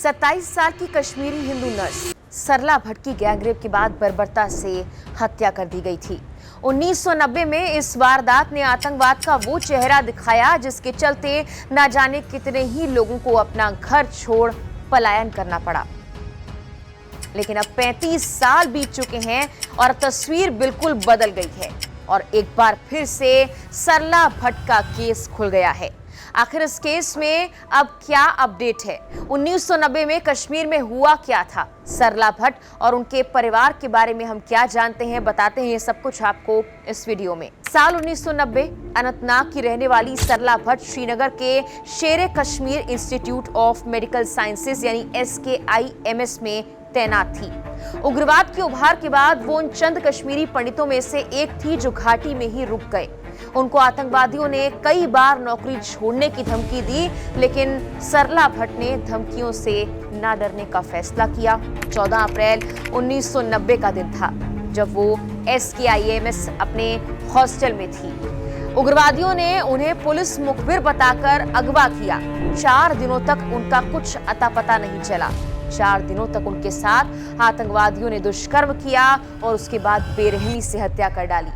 27 साल की कश्मीरी हिंदू नर्स सरला भट्ट की गैंगरेप के बाद बर्बरता से हत्या कर दी गई थी। 1990 में इस वारदात ने आतंकवाद का वो चेहरा दिखाया जिसके चलते न जाने कितने ही लोगों को अपना घर छोड़ पलायन करना पड़ा। लेकिन अब 35 साल बीत चुके हैं और तस्वीर बिल्कुल बदल गई है और एक बार फिर से सरला भट्ट का केस खुल गया है। आखिर इस केस में अब क्या अपडेट है? 1990 में कश्मीर में हुआ क्या था? सरला भट्ट और उनके परिवार के बारे में हम क्या जानते हैं, बताते हैं ये सब कुछ आपको इस वीडियो में। साल 1990 अनंतनाग की रहने वाली सरला भट्ट श्रीनगर के शेरे Kashmir institute of medical sciences यानी SKIMS में तैनात थी। उग्रवाद के उभार के बाद वो उन चंद कश्मीरी पंडितों में से एक थी जो घाटी में ही रुक गए। उनको आतंकवादियों ने कई बार नौकरी छोड़ने की धमकी दी, लेकिन सरला भट्ट ने धमकियों से ना डरने का फैसला किया। 14 अप्रैल 1990 का दिन था जब वो SKIMS अपने हॉस्टल में थी। उग्रवादियों ने उन्हें पुलिस मुखबिर बताकर अगवा किया। 4 दिनों तक उनका कुछ अता पता नहीं चला। 4 दिनों तक उनके साथ आतंकवादियों ने दुष्कर्म किया और उसके बाद बेरहमी से हत्या कर डाली।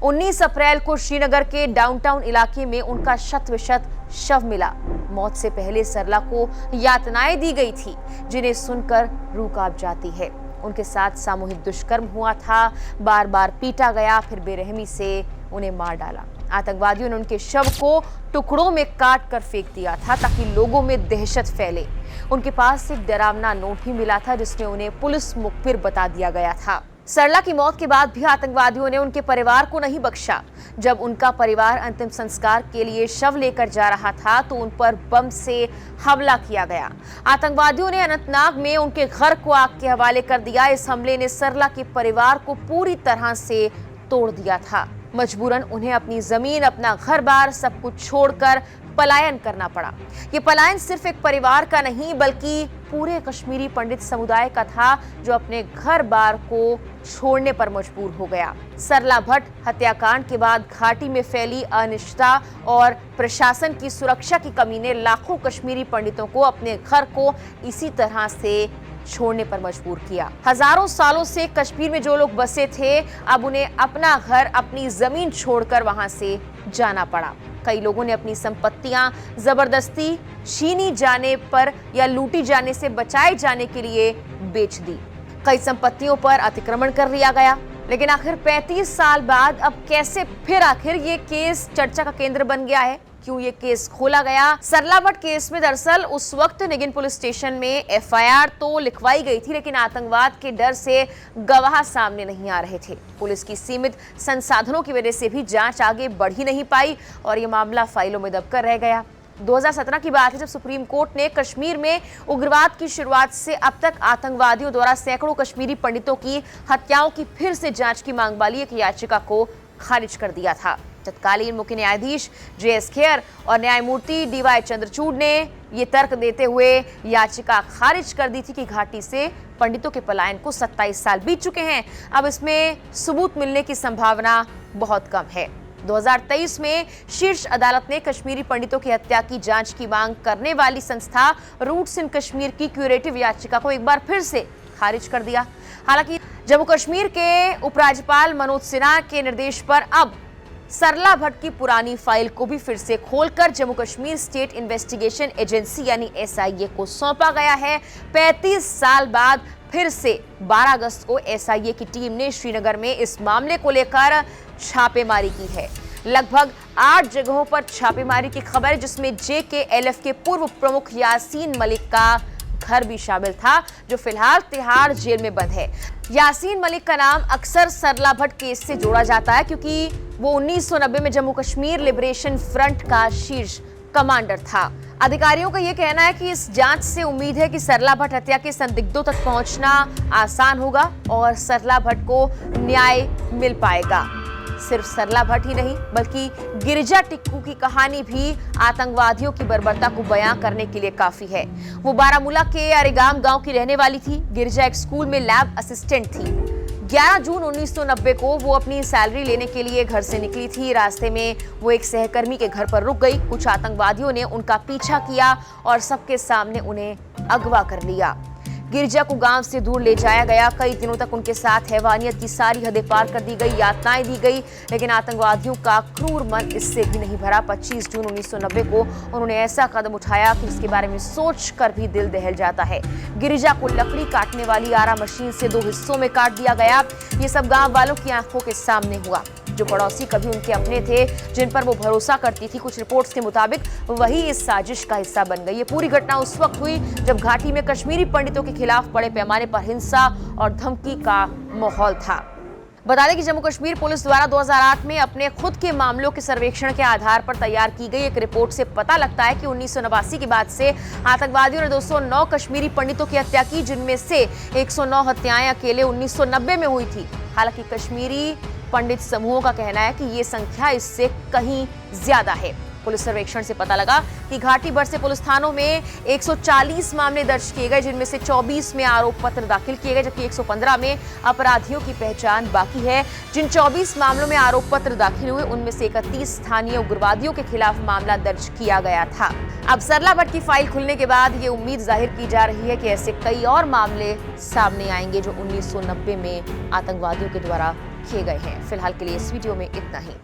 19 अप्रैल को श्रीनगर के डाउनटाउन इलाके में उनका शत शव मिला। मौत से पहले सरला को यातनाएं दी गई थी जिन्हें सुनकर रूह कांप जाती है। उनके साथ सामूहिक दुष्कर्म हुआ था, बार बार पीटा गया, फिर बेरहमी से उन्हें मार डाला। आतंकवादियों ने उनके शव को टुकड़ों में काट कर फेंक दिया था ताकि लोगों में दहशत फैले। उनके पास एक डरावना नोट भी मिला था जिसमें उन्हें पुलिस मुखबिर बता दिया गया था। सरला की मौत के बाद भी आतंकवादियों ने उनके परिवार को नहीं बख्शा। जब उनका परिवार अंतिम संस्कार के लिए शव लेकर जा रहा था तो उन पर बम से हमला किया गया। आतंकवादियों ने अनंतनाग में उनके घर को आग के हवाले कर दिया। इस हमले ने सरला के परिवार को पूरी तरह से तोड़ दिया था। मजबूरन उन्हें अपनी जमीन, अपना घर-बार सब कुछ छोड़कर पलायन करना पड़ा। ये पलायन सिर्फ एक परिवार का नहीं बल्कि पूरे कश्मीरी पंडित समुदाय का था जो अपने घर-बार को छोड़ने पर मजबूर हो गया। सरला भट्ट हत्याकांड के बाद घाटी में फैली अनिश्चितता और प्रशासन की सुरक्षा की कमी ने लाखों कश्मीरी पंडितों को अपने घर को इसी तरह से छोड़ने पर मजबूर किया। हजारों सालों से कश्मीर में जो लोग बसे थे अब उन्हें अपना घर, अपनी जमीन छोड़कर वहां से जाना पड़ा। कई लोगों ने अपनी संपत्तियां जबरदस्ती छीनी जाने पर या लूटी जाने से बचाए जाने के लिए बेच दी। कई संपत्तियों पर अतिक्रमण कर लिया गया। लेकिन आखिर 35 साल बाद अब कैसे फिर आखिर ये केस चर्चा का केंद्र बन गया है? क्यों ये केस खोला गया? सरला भट्ट केस में दरअसल उस वक्त निगिन पुलिस स्टेशन में FIR तो लिखवाई गई थी, लेकिन आतंकवाद के डर से गवाह सामने नहीं आ रहे थे। पुलिस की सीमित संसाधनों की वजह से भी जांच आगे बढ़ ही नहीं पाई और ये मामला फाइलों में दबकर रह गया। 2017 की बात है जब सुप्रीम कोर्ट ने कश्मीर में उग्रवाद की शुरुआत से अब तक आतंकवादियों द्वारा सैकड़ों कश्मीरी पंडितों की हत्याओं की फिर से जांच की मांग वाली एक याचिका को खारिज कर दिया था। तत्कालीन मुख्य न्यायाधीश JS खेर और न्यायमूर्ति DY चंद्रचूड़ ने ये तर्क देते हुए याचिका खारिज कर दी थी कि घाटी से पंडितों के पलायन को 27 साल बीत चुके हैं। अब इसमें सबूत मिलने की संभावना बहुत कम है। 2023 में शीर्ष अदालत ने कश्मीरी पंडितों की हत्या की जांच की मांग करने वाली संस्था रूट्स इन कश्मीर की क्यूरेटिव याचिका को एक बार फिर से खारिज कर दिया। हालांकि जम्मू कश्मीर के उपराज्यपाल मनोज सिन्हा के निर्देश पर अब सरला भट्ट की पुरानी फाइल को भी फिर से खोलकर Jammu Kashmir state investigation agency यानी SIA को सौंपा गया है। 35 साल बाद फिर से 12 अगस्त को SIA की टीम ने श्रीनगर में इस मामले को लेकर छापेमारी की है। लगभग 8 जगहों पर छापेमारी की खबर, जिसमें JKLF के पूर्व प्रमुख यासीन मलिक का घर भी शामिल था जो फिलहाल तिहाड़ जेल में बंद है। यासीन मलिक का नाम अक्सर सरला भट्ट केस से जोड़ा जाता है क्योंकि वो 1990 में जम्मू कश्मीर लिबरेशन फ्रंट का शीर्ष कमांडर था। अधिकारियों का यह कहना है कि इस जांच से उम्मीद है कि सरला भट्ट हत्या के संदिग्धों तक पहुंचना आसान होगा और सरला भट्ट को न्याय मिल पाएगा। सिर्फ सरला भट्ट ही नहीं बल्कि गिरिजा टिक्कू की कहानी भी आतंकवादियों की बर्बरता को बयां करने के लिए काफी है। वो बारामूला के अरेगाम गांव की रहने वाली थी। गिरिजा एक स्कूल में लैब असिस्टेंट थी। 11 जून 1990 को वो अपनी सैलरी लेने के लिए घर से निकली थी। रास्ते में वो एक सहकर्मी के घर पर रुक गई। कुछ आतंकवादियों ने उनका पीछा किया और सबके सामने उन्हें अगवा कर लिया। गिरिजा को गांव से दूर ले जाया गया। कई दिनों तक उनके साथ हैवानियत की सारी हदें पार कर दी गई, यातनाएं दी गई, लेकिन आतंकवादियों का क्रूर मन इससे भी नहीं भरा। 25 जून 1990 को उन्होंने ऐसा कदम उठाया कि जिसके बारे में सोचकर भी दिल दहल जाता है। गिरिजा को लकड़ी काटने वाली आरा मशीन से 2 हिस्सों में काट दिया गया। ये सब गांव वालों की आंखों के सामने हुआ। जो पड़ोसी कभी उनके अपने थे, जिन पर वो भरोसा करती थी, कुछ रिपोर्ट्स के मुताबिक वही इस साजिश का हिस्सा बन गई। ये पूरी घटना उस वक्त हुई जब घाटी में कश्मीरी पंडितों के खिलाफ बड़े पैमाने पर हिंसा और धमकी का माहौल था। बता दें कि जम्मू कश्मीर पुलिस द्वारा 2008 में अपने खुद के मामलों के सर्वेक्षण के आधार पर तैयार की गई एक रिपोर्ट से पता लगता है कि 1989 के बाद से आतंकवादियों ने 209 कश्मीरी पंडितों की हत्या की, जिनमें से 109 हत्याएं अकेले 1990 में हुई थी। हालांकि कश्मीरी पंडित समूहों का कहना है कि ये संख्या इससे कहीं ज्यादा है। पुलिस सर्वेक्षण से पता लगा कि घाटी भर से पुलिस थानों में 140 मामले दर्ज किए गए, जिनमें से 24 में आरोप पत्र दाखिल किए गए, जबकि 115 में अपराधियों की पहचान बाकी है। जिन 24 मामलों में आरोप पत्र दाखिल हुए, उनमें से 31 स्थानीय उग्रवादियों के खिलाफ मामला दर्ज किया गया था। अब सरला भट्ट की फाइल खुलने के बाद ये उम्मीद जाहिर की जा रही है कि ऐसे कई और मामले सामने आएंगे जो 1990 में आतंकवादियों के द्वारा किए गए हैं। फिलहाल के लिए इस वीडियो में इतना ही।